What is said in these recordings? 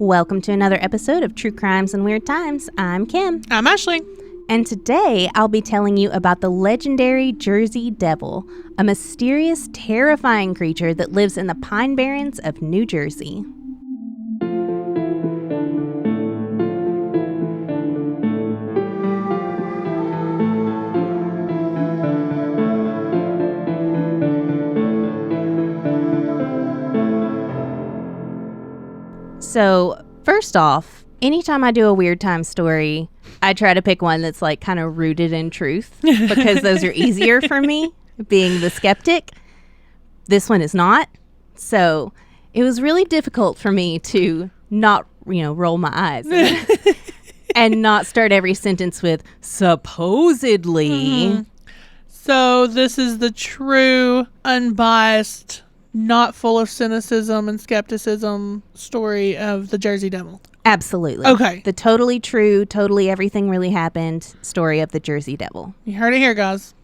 Welcome to another episode of True Crimes and Weird Times. I'm Kim. I'm Ashley. And today I'll be telling you about the legendary Jersey Devil, a mysterious, terrifying creature that lives in the Pine Barrens of New Jersey. So, first off, anytime I do a Weird Time story, I try to pick one that's like kind of rooted in truth because those are easier for me, being the skeptic. This one is not. So, it was really difficult for me to not, roll my eyes and not start every sentence with supposedly. Mm-hmm. So, this is the true, unbiased, not full of cynicism and skepticism story of the Jersey Devil. Absolutely. Okay. The totally true, totally everything really happened story of the Jersey Devil. You heard it here, guys.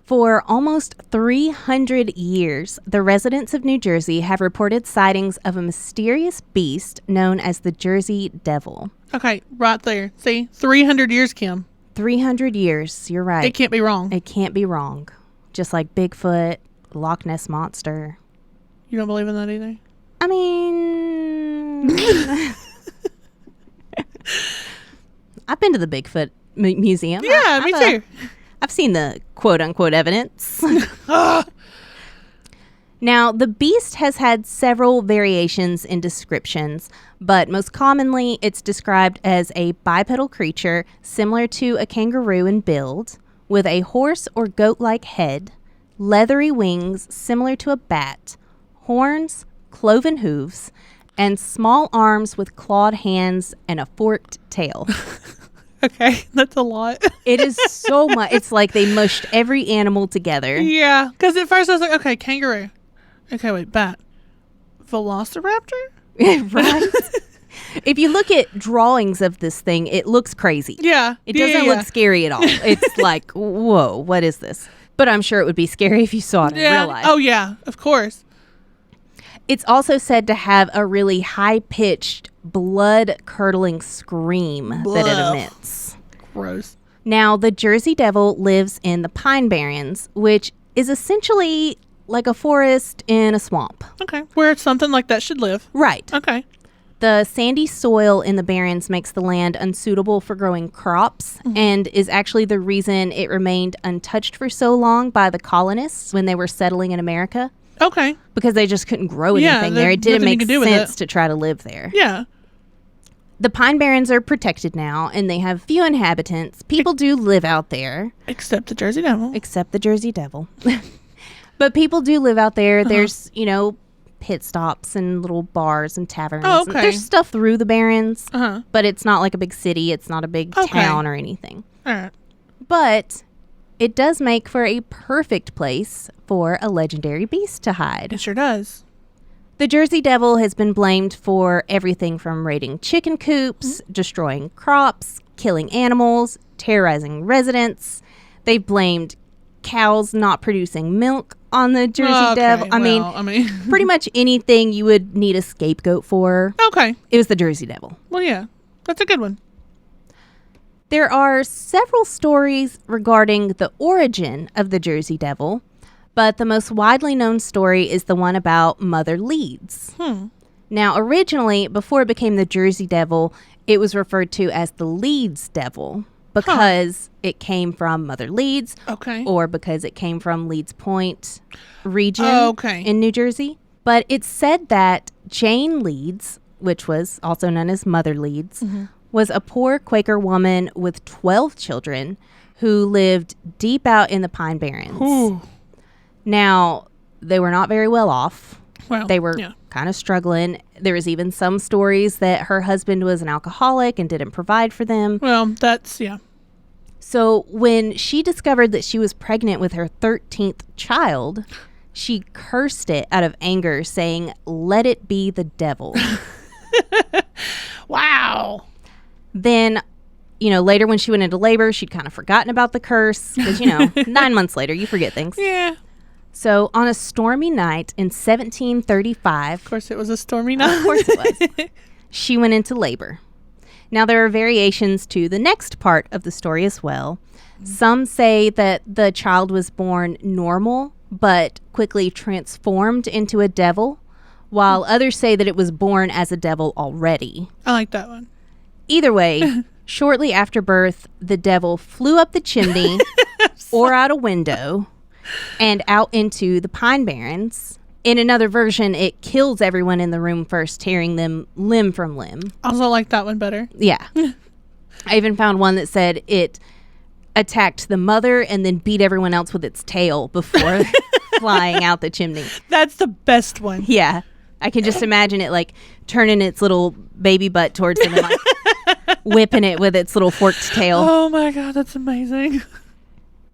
For almost 300 years, the residents of New Jersey have reported sightings of a mysterious beast known as the Jersey Devil. Okay, right there. See? 300 years, Kim. 300 years. You're right. It can't be wrong. It can't be wrong. Just like Bigfoot, Loch Ness Monster. You don't believe in that either? I mean, I've been to the Bigfoot museum. Yeah, me too. I've seen the quote-unquote evidence. Now, the beast has had several variations in descriptions, but most commonly it's described as a bipedal creature similar to a kangaroo in build, with a horse or goat-like head, leathery wings similar to a bat, horns, cloven hooves, and small arms with clawed hands and a forked tail. Okay, that's a lot. It is so much. It's like they mushed every animal together. Yeah, because at first I was like, okay, kangaroo. Okay, wait, bat. Velociraptor? Right? If you look at drawings of this thing, it looks crazy. Yeah. It doesn't look scary at all. It's like, whoa, what is this? But I'm sure it would be scary if you saw it in real life. Oh, yeah, of course. It's also said to have a really high-pitched, blood-curdling scream that it emits. Gross. Now, the Jersey Devil lives in the Pine Barrens, which is essentially like a forest in a swamp. Okay, where something like that should live. Right. Okay. The sandy soil in the Barrens makes the land unsuitable for growing crops and is actually the reason it remained untouched for so long by the colonists when they were settling in America. Okay. Because they just couldn't grow anything there. It didn't make sense to try to live there. Yeah. The Pine Barrens are protected now, and they have few inhabitants. People do live out there. Except the Jersey Devil. Except the Jersey Devil. But people do live out there. There's, pit stops and little bars and taverns. Oh, okay. There's stuff through the Barrens, but it's not like a big city. It's not a big town or anything. All right. But it does make for a perfect place for a legendary beast to hide. It sure does. The Jersey Devil has been blamed for everything from raiding chicken coops, destroying crops, killing animals, terrorizing residents. They've blamed cows not producing milk on the Jersey Devil. I mean, pretty much anything you would need a scapegoat for. Okay. It was the Jersey Devil. Well, yeah. That's a good one. There are several stories regarding the origin of the Jersey Devil, but the most widely known story is the one about Mother Leeds. Now, originally, before it became the Jersey Devil, it was referred to as the Leeds Devil because it came from Mother Leeds, or because it came from Leeds Point region in New Jersey. But it's said that Jane Leeds, which was also known as Mother Leeds, was a poor Quaker woman with 12 children who lived deep out in the Pine Barrens. Ooh. Now, they were not very well off. Well, they were kind of struggling. There was even some stories that her husband was an alcoholic and didn't provide for them. Well, that's, So when she discovered that she was pregnant with her 13th child, she cursed it out of anger, saying, "Let it be the devil." Wow. Then, later when she went into labor, she'd kind of forgotten about the curse because, 9 months later, you forget things. Yeah. So on a stormy night in 1735, Of course, it was a stormy night. of course it was, she went into labor. Now, there are variations to the next part of the story as well. Some say that the child was born normal, but quickly transformed into a devil, while others say that it was born as a devil already. I like that one. Either way, shortly after birth, the devil flew up the chimney or out a window and out into the Pine Barrens. In another version, it kills everyone in the room first, tearing them limb from limb. Also like that one better. Yeah. I even found one that said it attacked the mother and then beat everyone else with its tail before flying out the chimney. That's the best one. Yeah. I can just imagine it like turning its little baby butt towards them and like whipping it with its little forked tail. Oh my God, that's amazing.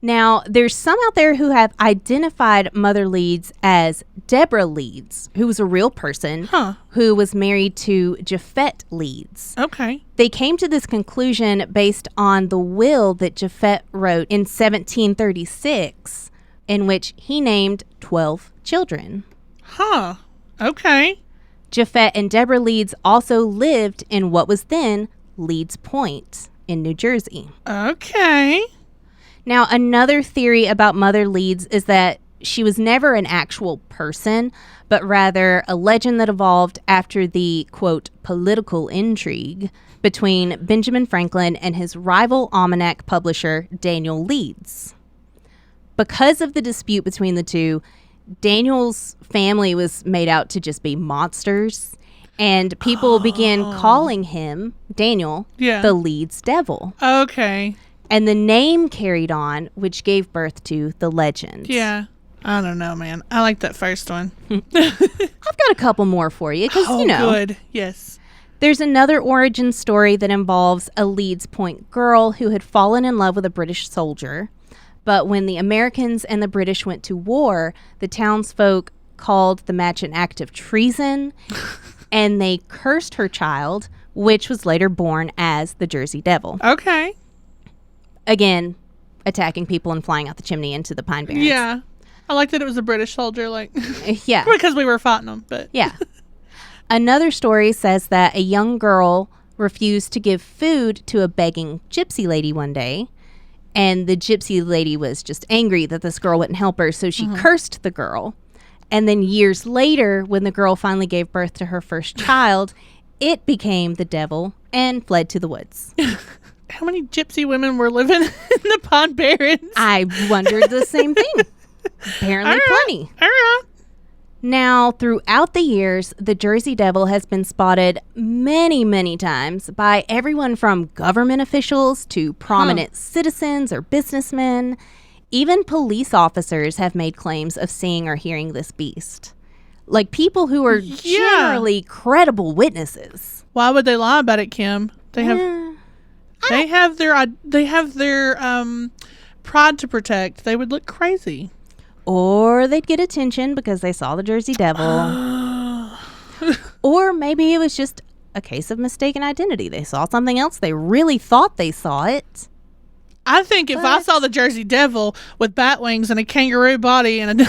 Now, there's some out there who have identified Mother Leeds as Deborah Leeds, who was a real person who was married to Japhet Leeds. Okay. They came to this conclusion based on the will that Japhet wrote in 1736, in which he named 12 children. Huh. Okay. Japhet and Deborah Leeds also lived in what was then Leeds Point in New Jersey. Okay. Now, another theory about Mother Leeds is that she was never an actual person, but rather a legend that evolved after the, quote, political intrigue between Benjamin Franklin and his rival almanac publisher, Daniel Leeds. Because of the dispute between the two, Daniel's family was made out to just be monsters, and people began calling him, Daniel, the Leeds Devil. Okay. And the name carried on, which gave birth to the legend. Yeah. I don't know, man. I like that first one. I've got a couple more for you, because, you know. Good. Yes. There's another origin story that involves a Leeds Point girl who had fallen in love with a British soldier. But when the Americans and the British went to war, the townsfolk called the match an act of treason, and they cursed her child, which was later born as the Jersey Devil. Okay. Again, attacking people and flying out the chimney into the Pine Barrens. Yeah. I like that it was a British soldier, like, yeah. because we were fighting them, but. Yeah. Another story says that a young girl refused to give food to a begging gypsy lady one day, and the gypsy lady was just angry that this girl wouldn't help her, so she cursed the girl. And then years later, when the girl finally gave birth to her first child, it became the devil and fled to the woods. How many gypsy women were living in the Pine Barrens? I wondered the same thing. Apparently plenty. All right. Now, throughout the years, the Jersey Devil has been spotted many, many times by everyone from government officials to prominent citizens or businessmen. Even police officers have made claims of seeing or hearing this beast. Like people who are generally credible witnesses. Why would they lie about it, Kim? They have their pride to protect. They would look crazy. Or they'd get attention because they saw the Jersey Devil. Or maybe it was just a case of mistaken identity. They saw something else. They really thought they saw it. I think if I saw the Jersey Devil with bat wings and a kangaroo body and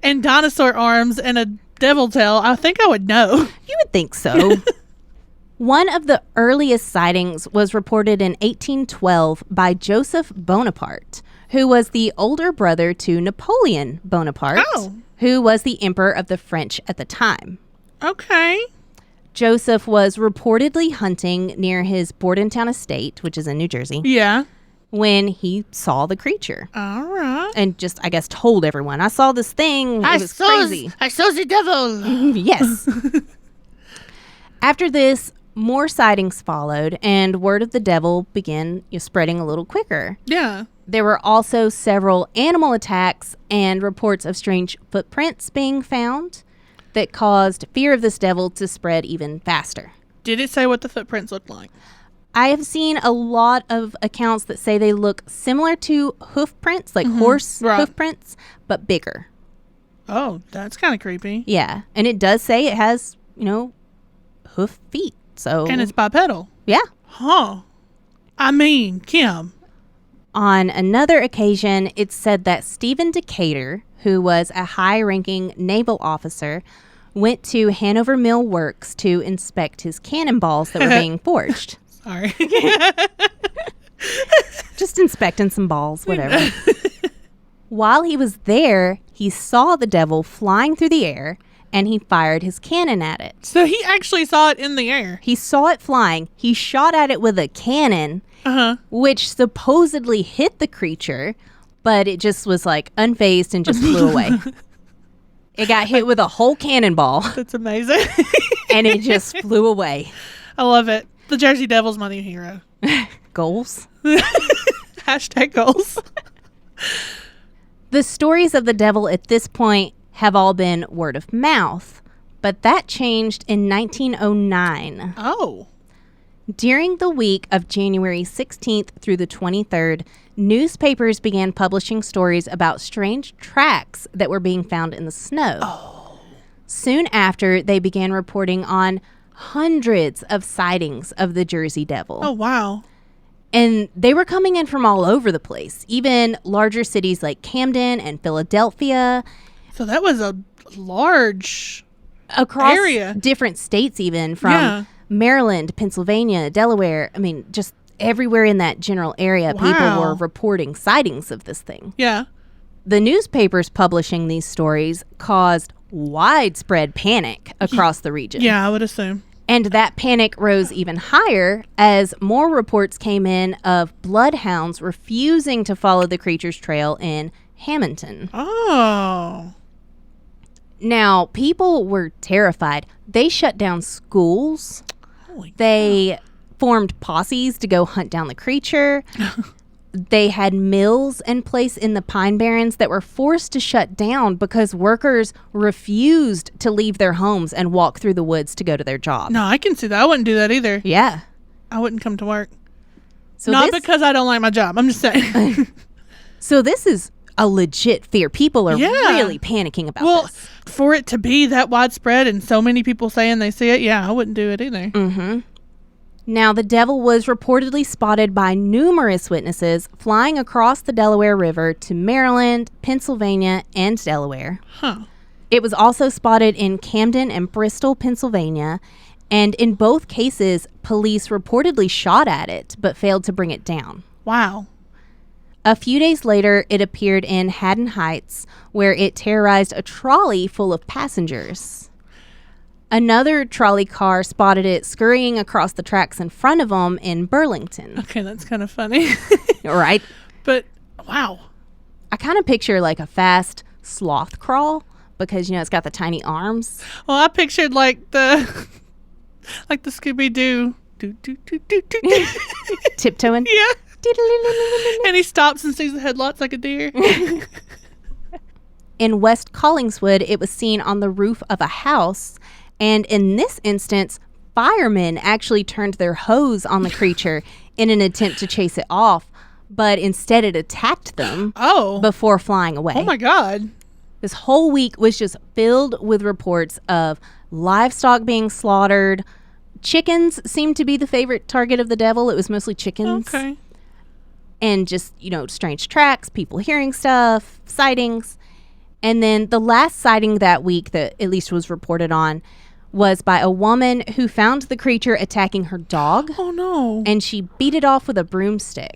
and dinosaur arms and a devil tail, I think I would know. You would think so. One of the earliest sightings was reported in 1812 by Joseph Bonaparte, who was the older brother to Napoleon Bonaparte, who was the emperor of the French at the time. Okay. Joseph was reportedly hunting near his Bordentown estate, which is in New Jersey. Yeah. When he saw the creature. All right. And just, I guess, told everyone, I saw this thing. It was crazy. I saw the devil. Yes. After this, more sightings followed, and word of the devil began spreading a little quicker. Yeah. There were also several animal attacks and reports of strange footprints being found that caused fear of this devil to spread even faster. Did it say what the footprints looked like? I have seen a lot of accounts that say they look similar to hoof prints, like horse hoof prints, but bigger. Oh, that's kind of creepy. Yeah. And it does say it has, hoof feet. So. And it's bipedal. Yeah. Huh. I mean, Kim. On another occasion, it's said that Stephen Decatur, who was a high-ranking naval officer, went to Hanover Mill Works to inspect his cannonballs that were being forged. Sorry. Just inspecting some balls, whatever. While he was there, he saw the devil flying through the air, and he fired his cannon at it. So he actually saw it in the air. He saw it flying. He shot at it with a cannon, which supposedly hit the creature, but it just was like unfazed and just flew away. It got hit with a whole cannonball. That's amazing. And it just flew away. I love it. The Jersey Devil's my new hero. Goals. Hashtag goals. The stories of the devil at this point have all been word of mouth, but that changed in 1909. Oh. During the week of January 16th through the 23rd, newspapers began publishing stories about strange tracks that were being found in the snow. Oh. Soon after, they began reporting on hundreds of sightings of the Jersey Devil. Oh, wow. And they were coming in from all over the place, even larger cities like Camden and Philadelphia. So that was a large across area. Different states, even from Maryland, Pennsylvania, Delaware. I mean, just everywhere in that general area, people were reporting sightings of this thing. Yeah. The newspapers publishing these stories caused widespread panic across the region. Yeah, I would assume. And that panic rose even higher as more reports came in of bloodhounds refusing to follow the creature's trail in Hamilton. Oh. Now, people were terrified. They shut down schools. They formed posses to go hunt down the creature. They had mills in place in the Pine Barrens that were forced to shut down because workers refused to leave their homes and walk through the woods to go to their job. No, I can see that. I wouldn't do that either. Yeah. I wouldn't come to work. So Not because I don't like my job. I'm just saying. So this is a legit fear. People are really panicking about this. For it to be that widespread and so many people saying they see it, I wouldn't do it either. Mm-hmm. Now, the devil was reportedly spotted by numerous witnesses flying across the Delaware River to Maryland, Pennsylvania, and Delaware. Huh. It was also spotted in Camden and Bristol, Pennsylvania, and in both cases, police reportedly shot at it but failed to bring it down. Wow. A few days later, it appeared in Haddon Heights, where it terrorized a trolley full of passengers. Another trolley car spotted it scurrying across the tracks in front of them in Burlington. Okay, that's kind of funny. Right? But, wow. I kind of picture like a fast sloth crawl because, it's got the tiny arms. Well, I pictured like the Scooby-Doo. Tiptoeing? Yeah. And he stops and sees the headlights like a deer. In West Collingswood, it was seen on the roof of a house. And in this instance, firemen actually turned their hose on the creature in an attempt to chase it off. But instead, it attacked them before flying away. Oh, my God. This whole week was just filled with reports of livestock being slaughtered. Chickens seemed to be the favorite target of the devil. It was mostly chickens. Okay. And just, strange tracks, people hearing stuff, sightings. And then the last sighting that week that at least was reported on was by a woman who found the creature attacking her dog. Oh, no. And she beat it off with a broomstick,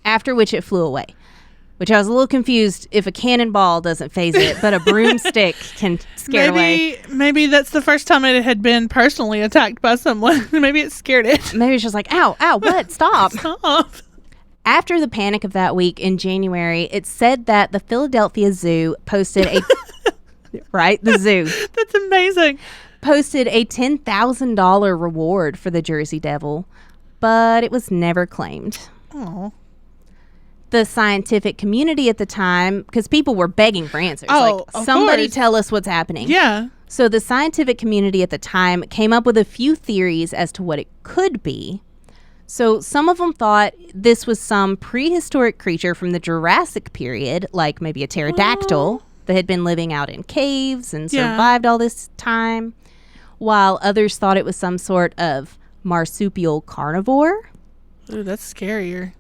after which it flew away. Which I was a little confused if a cannonball doesn't phase it, but a broomstick can scare it away. Maybe that's the first time it had been personally attacked by someone. Maybe it scared it. Maybe it's just like, ow, what? Stop. Stop. After the panic of that week in January, it said that the Philadelphia Zoo posted a... Right? The zoo. That's amazing. Posted a $10,000 reward for the Jersey Devil, but it was never claimed. Oh. The scientific community at the time, because people were begging for answers. Oh, like, somebody course. tell us what's happening. Yeah. So the scientific community at the time came up with a few theories as to what it could be. So some of them thought this was some prehistoric creature from the Jurassic period, like maybe a pterodactyl that had been living out in caves and survived all this time, while others thought it was some sort of marsupial carnivore. Ooh, that's scarier.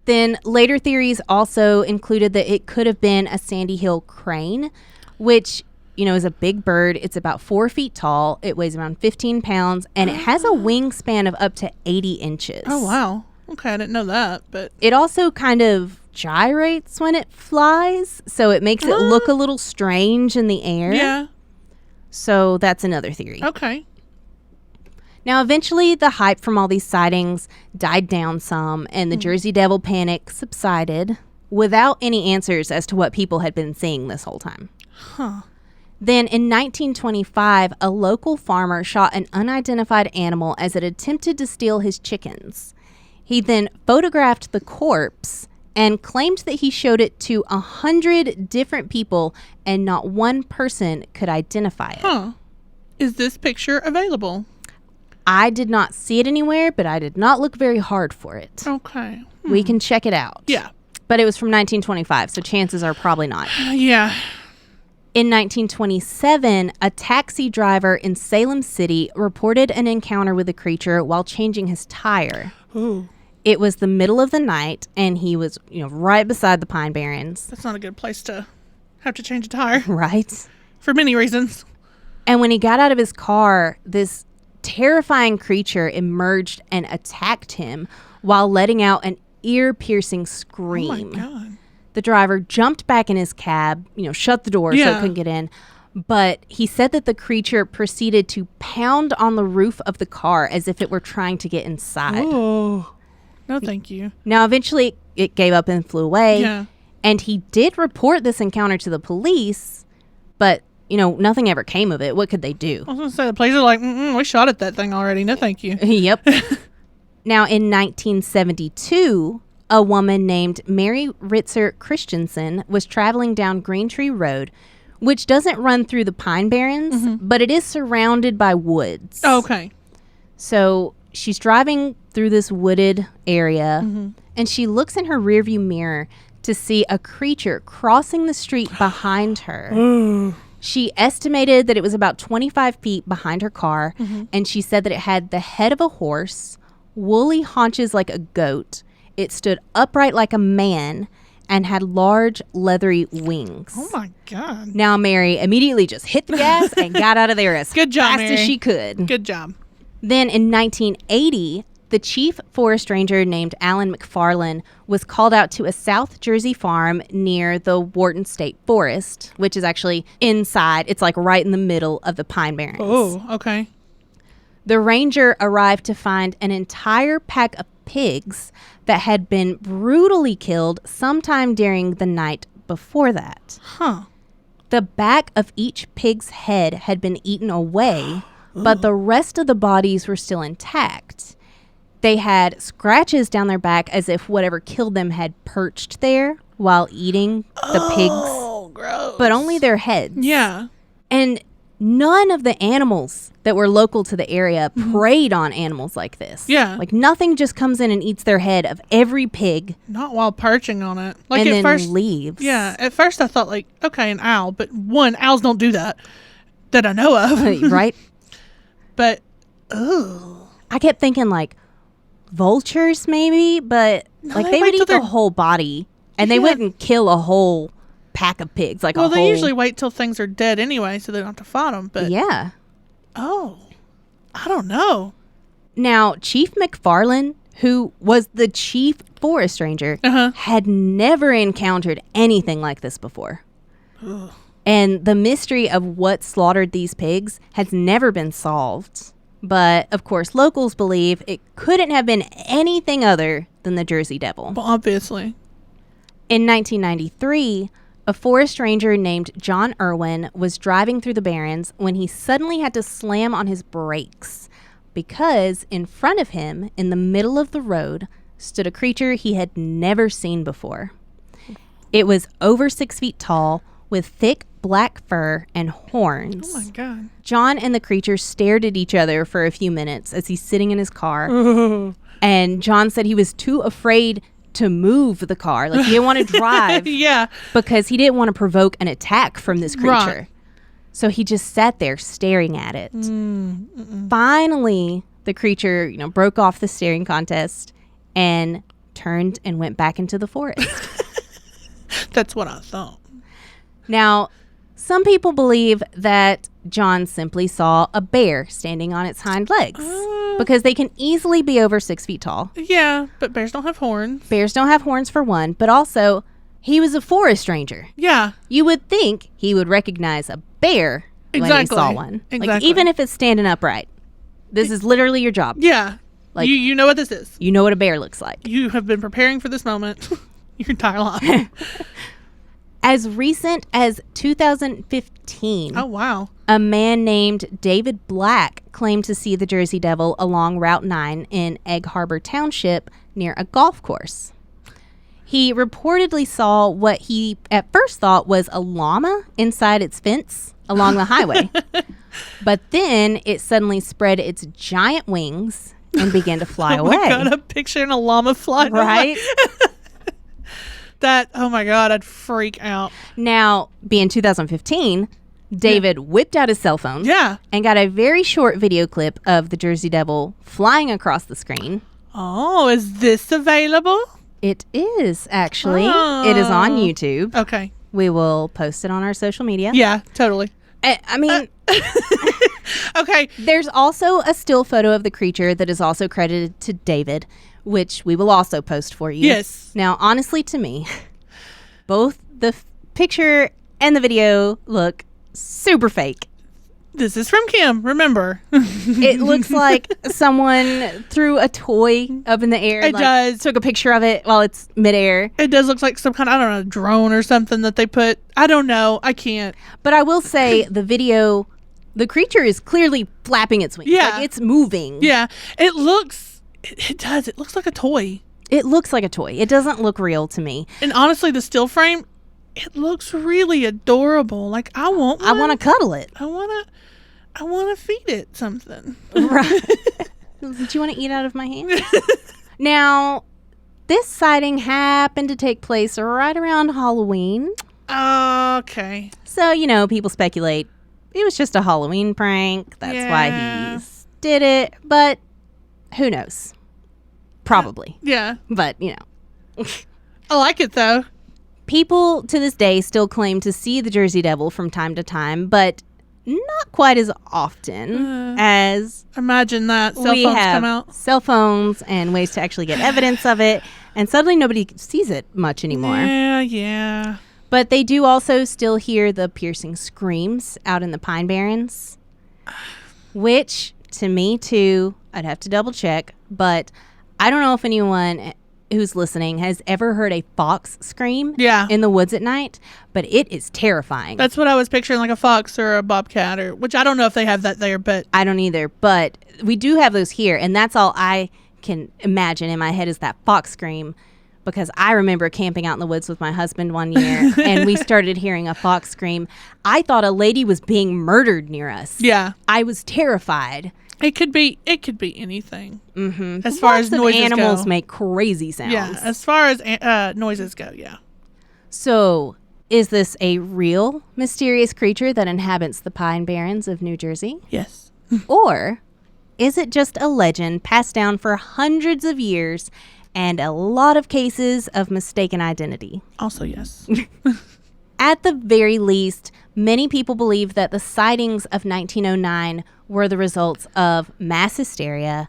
Then later theories also included that it could have been a Sandy Hill crane, which, is a big bird. It's about 4 feet tall. It weighs around 15 pounds, and it has a wingspan of up to 80 inches. Oh, wow. Okay, I didn't know that, but... It also kind of gyrates when it flies, so it makes it look a little strange in the air. Yeah. So that's another theory. Okay. Now, eventually, the hype from all these sightings died down some, and the Jersey Devil panic subsided without any answers as to what people had been seeing this whole time. Huh. Then, in 1925, a local farmer shot an unidentified animal as it attempted to steal his chickens. He then photographed the corpse and claimed that he showed it to 100 different people, and not one person could identify it. Huh. Is this picture available? I did not see it anywhere, but I did not look very hard for it. Okay. We can check it out. Yeah. But it was from 1925, so chances are probably not. Yeah. In 1927, a taxi driver in Salem City reported an encounter with the creature while changing his tire. Ooh. It was the middle of the night, and he was, right beside the Pine Barrens. That's not a good place to have to change a tire. Right? For many reasons. And when he got out of his car, this terrifying creature emerged and attacked him while letting out an ear-piercing scream. Oh, my God. The driver jumped back in his cab, shut the door so it couldn't get in. But he said that the creature proceeded to pound on the roof of the car as if it were trying to get inside. Oh. No, thank you. Now, eventually, it gave up and flew away. Yeah. And he did report this encounter to the police, but, nothing ever came of it. What could they do? I was going to say, the police are like, we shot at that thing already. No, thank you. Yep. Now, in 1972, a woman named Mary Ritzer Christensen was traveling down Green Tree Road, which doesn't run through the Pine Barrens, but it is surrounded by woods. Oh, okay. So she's driving through this wooded area, and she looks in her rearview mirror to see a creature crossing the street behind her. She estimated that it was about 25 feet behind her car, and she said that it had the head of a horse, woolly haunches like a goat. It stood upright like a man and had large leathery wings. Oh, my God. Now, Mary immediately just hit the gas and got out of there as Good job, fast Mary. as she could. Good job. Then in 1980, the chief forest ranger named Alan McFarlane was called out to a South Jersey farm near the Wharton State Forest, which is actually inside. It's like right in the middle of the Pine Barrens. Oh, okay. The ranger arrived to find an entire pack of pigs that had been brutally killed sometime during the night before that. Huh. The back of each pig's head had been eaten away, but the rest of the bodies were still intact. They had scratches down their back as if whatever killed them had perched there while eating the pigs. Oh, gross. But only their heads. Yeah. And none of the animals that were local to the area preyed on animals like this. Yeah. Like nothing just comes in and eats their head of every pig Not while perching on it. Like and at then first, leaves. yeah. At first I thought like, okay, an owl, but owls don't do that I know of. Right? But, ugh. I kept thinking like vultures maybe, but No, like they they wait would till eat the they're- whole body and they Yeah. wouldn't kill a whole pack of pigs. Like Well, a they whole... usually wait till things are dead anyway, so they don't have to fight them. But Yeah. oh, I don't know. Now, Chief McFarlane, who was the chief forest ranger, had never encountered anything like this before. Ugh. And the mystery of what slaughtered these pigs has never been solved. But, of course, locals believe it couldn't have been anything other than the Jersey Devil. Well, obviously. In 1993, a forest ranger named John Irwin was driving through the Barrens when he suddenly had to slam on his brakes because in front of him, in the middle of the road, stood a creature he had never seen before. It was over 6 feet tall with thick black fur and horns. Oh, my God. John and the creature stared at each other for a few minutes as he's sitting in his car. And John said he was too afraid to move the car. Like, he didn't want to drive. Yeah. Because he didn't want to provoke an attack from this creature. Right. So he just sat there staring at it. Finally, the creature, broke off the staring contest and turned and went back into the forest. That's what I thought. Now, some people believe that John simply saw a bear standing on its hind legs because they can easily be over 6 feet tall. Yeah, but bears don't have horns. Bears don't have horns for one, but also he was a forest ranger. Yeah. You would think he would recognize a bear when he saw one. Exactly. Like, even if it's standing upright. This is literally your job. Yeah. Like, you know what this is. You know what a bear looks like. You have been preparing for this moment your entire life. As recent as 2015. Oh, wow. A man named David Black claimed to see the Jersey Devil along Route 9 in Egg Harbor Township near a golf course. He reportedly saw what he at first thought was a llama inside its fence along the highway. But then it suddenly spread its giant wings and began to fly away. Oh my God, I'm picturing a llama flying right? Oh my God, I'd freak out. Now, being 2015, David whipped out his cell phone and got a very short video clip of the Jersey Devil flying across the screen. Oh, is this available? It is, actually. Oh. It is on YouTube. Okay. We will post it on our social media. Yeah, totally. I mean... Okay. There's also a still photo of the creature that is also credited to David, which we will also post for you. Yes. Now, honestly, to me, both the picture and the video look super fake. This is from Kim, remember. It looks like someone threw a toy up in the air. It does. Took a picture of it while it's midair. It does look like some kind of, I don't know, drone or something that they put. I don't know. I can't. But I will say the video, the creature is clearly flapping its wings. Yeah. Like, it's moving. Yeah. It does. It looks like a toy. It looks like a toy. It doesn't look real to me. And honestly, the still frame, it looks really adorable. Like, I want one. I want to cuddle it. I want to feed it something. Right. Did you want to eat out of my hand? Now, this sighting happened to take place right around Halloween. Okay. So, people speculate it was just a Halloween prank. That's why he did it. But who knows? Probably. Yeah. But, I like it, though. People to this day still claim to see the Jersey Devil from time to time, but not quite as often as imagine that cell phones come out. Cell phones and ways to actually get evidence of it, and suddenly nobody sees it much anymore. Yeah. But they do also still hear the piercing screams out in the Pine Barrens, which to me too, I'd have to double check, but I don't know if anyone who's listening has ever heard a fox scream in the woods at night, but it is terrifying. That's what I was picturing, like a fox or a bobcat, which I don't know if they have that there, but I don't either, but we do have those here, and that's all I can imagine in my head is that fox scream, because I remember camping out in the woods with my husband one year and we started hearing a fox scream. I thought a lady was being murdered near us. Yeah. I was terrified. It could be anything. Mm-hmm. As far as noises go. Animals make crazy sounds. Yeah, as far as noises go, yeah. So, is this a real mysterious creature that inhabits the Pine Barrens of New Jersey? Yes. Or is it just a legend passed down for hundreds of years and a lot of cases of mistaken identity? Also, yes. At the very least, many people believe that the sightings of 1909 were the results of mass hysteria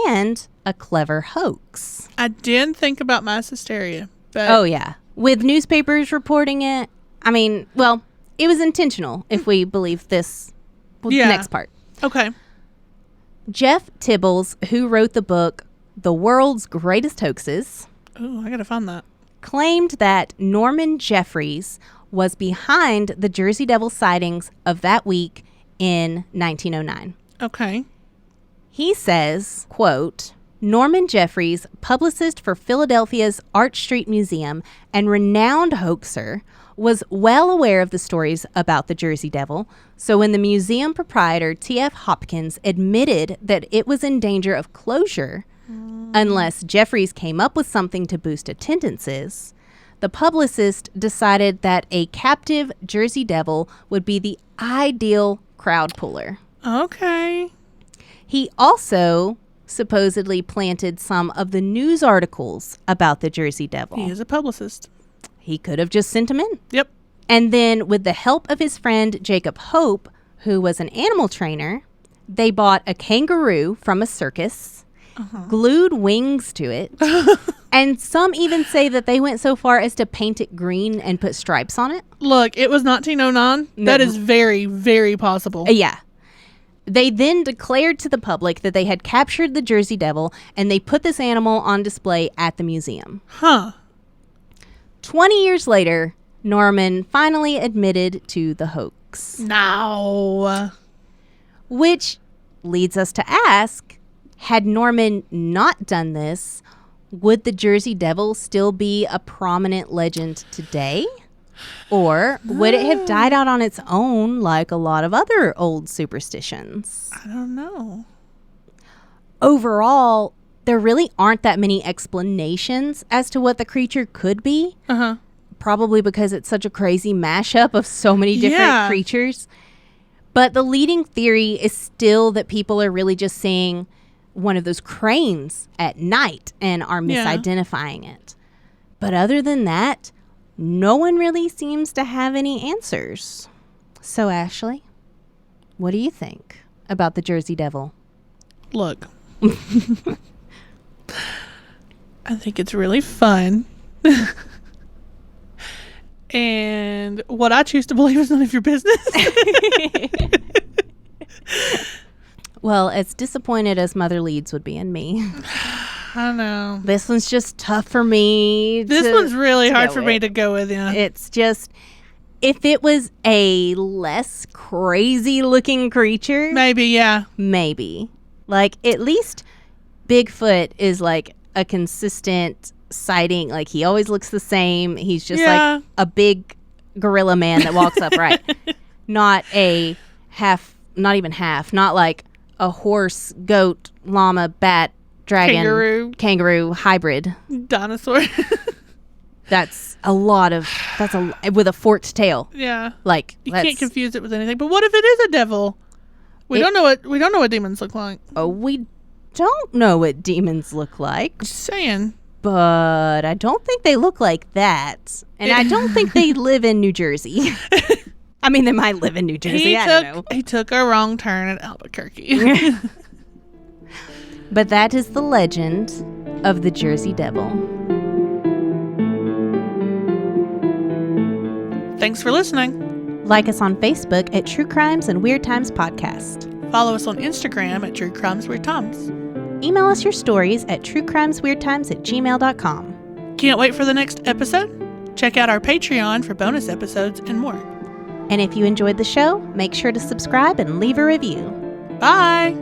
and a clever hoax. I did think about mass hysteria. But oh, yeah. With newspapers reporting it. I mean, well, it was intentional if we believe this next part. Okay. Jeff Tibbles, who wrote the book The World's Greatest Hoaxes. Oh, I gotta find that. Claimed that Norman Jeffries was behind the Jersey Devil sightings of that week in 1909. Okay. He says, quote, Norman Jeffries, publicist for Philadelphia's Arch Street Museum and renowned hoaxer, was well aware of the stories about the Jersey Devil, so when the museum proprietor, T.F. Hopkins, admitted that it was in danger of closure unless Jeffries came up with something to boost attendances, the publicist decided that a captive Jersey Devil would be the ideal crowd puller. Okay. He also supposedly planted some of the news articles about the Jersey Devil. He is a publicist. He could have just sent them in. Yep. And then with the help of his friend Jacob Hope, who was an animal trainer, they bought a kangaroo from a circus, glued wings to it, and some even say that they went so far as to paint it green and put stripes on it. Look, it was 1909. No. That is very, very possible. Yeah. They then declared to the public that they had captured the Jersey Devil, and they put this animal on display at the museum. Huh. 20 years later, Norman finally admitted to the hoax. No. Which leads us to ask, had Norman not done this, would the Jersey Devil still be a prominent legend today? Or would it have died out on its own like a lot of other old superstitions? I don't know. Overall, there really aren't that many explanations as to what the creature could be. Uh-huh. Probably because it's such a crazy mashup of so many different creatures. But the leading theory is still that people are really just seeing one of those cranes at night and are misidentifying it. But other than that, no one really seems to have any answers. So, Ashley, what do you think about the Jersey Devil? Look. I think it's really fun. And what I choose to believe is none of your business. Well, as disappointed as Mother Leeds would be in me. I know. This one's just tough for me. This one's really hard for me to go with, yeah. It's just, if it was a less crazy looking creature. Maybe, yeah. Maybe. Like, at least Bigfoot is like a consistent sighting. Like, he always looks the same. He's just like a big gorilla man that walks upright. Not a half, not even half, not like a horse, goat, llama, bat, dragon, kangaroo hybrid. Dinosaur. That's a with a forked tail. Yeah. Like, you can't confuse it with anything. But what if it is a devil? We don't know what demons look like. Oh, we don't know what demons look like. Just saying. But I don't think they look like that. And I don't think they live in New Jersey. I mean, they might live in New Jersey. I don't know. He took a wrong turn at Albuquerque. But that is the legend of the Jersey Devil. Thanks for listening. Like us on Facebook at True Crimes and Weird Times Podcast. Follow us on Instagram at True Crimes Weird Times. Email us your stories at truecrimesweirdtimes@gmail.com. Can't wait for the next episode? Check out our Patreon for bonus episodes and more. And if you enjoyed the show, make sure to subscribe and leave a review. Bye!